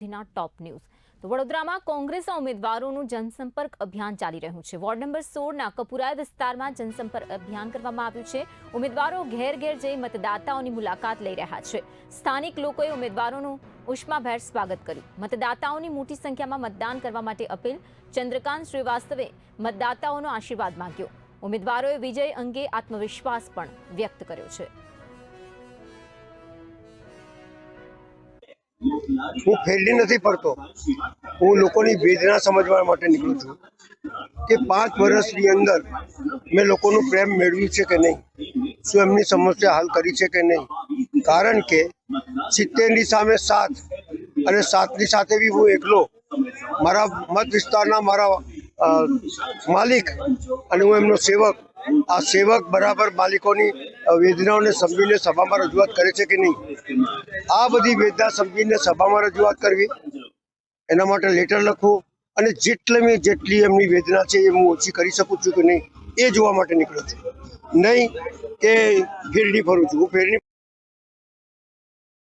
Top news तो वडोदराમાં કોંગ્રેસના ઉમેદવારોનું જનસંપર્ક અભિયાન ચાલી રહ્યું છે। વોર્ડ નંબર 16ના કપુરા વિસ્તારમાં જનસંપર્ક અભિયાન કરવામાં આવ્યું છે। ઉમેદવારો ઘેર ઘેર જઈ મતદાતાઓની મુલાકાત લઈ રહ્યા છે। સ્થાનિક લોકોએ ઉમેદવારોનું ઉષ્માભેર સ્વાગત કર્યું। મતદાતાઓની મોટી સંખ્યામાં મતદાન કરવા માટે અપીલ। ચંદ્રકાંત શ્રીવાસ્તવે મતદાતાઓનો આશીર્વાદ માંગ્યો। ઉમેદવારોએ વિજય અંગે આત્મવિશ્વાસ પણ વ્યક્ત કર્યો છે। હું ફેરડી નથી પડતો, હું લોકોની વેદના સમજવા માટે નીકળું છું કે 5 વર્ષની અંદર મેં લોકોનું પ્રેમ મેળવ્યું છે કે નહીં, શું એમની સમસ્યા હલ કરી છે કે નહીં। કારણ કે 70ની સામે 7 અને 7ની સાથે બી હું એકલો, મારા મત વિસ્તારના મારા માલિક અને હું એમનો સેવક, આ સેવક બરાબર માલિકોની વેદનાઓને સમજીને સભામાં રજૂઆત કરે છે કે નહીં। આ બધી વેદના સમજીને સભામાં રજૂઆત કરવી, એના માટે લેટર લખવું અને જેટલી એમની વેદના છે એ હું ઓછી કરી શકું છું કે નહીં એ જોવા માટે નીકળ્યો છું, નહીં કે ફેરડી ફરું છું। હું ફેરડી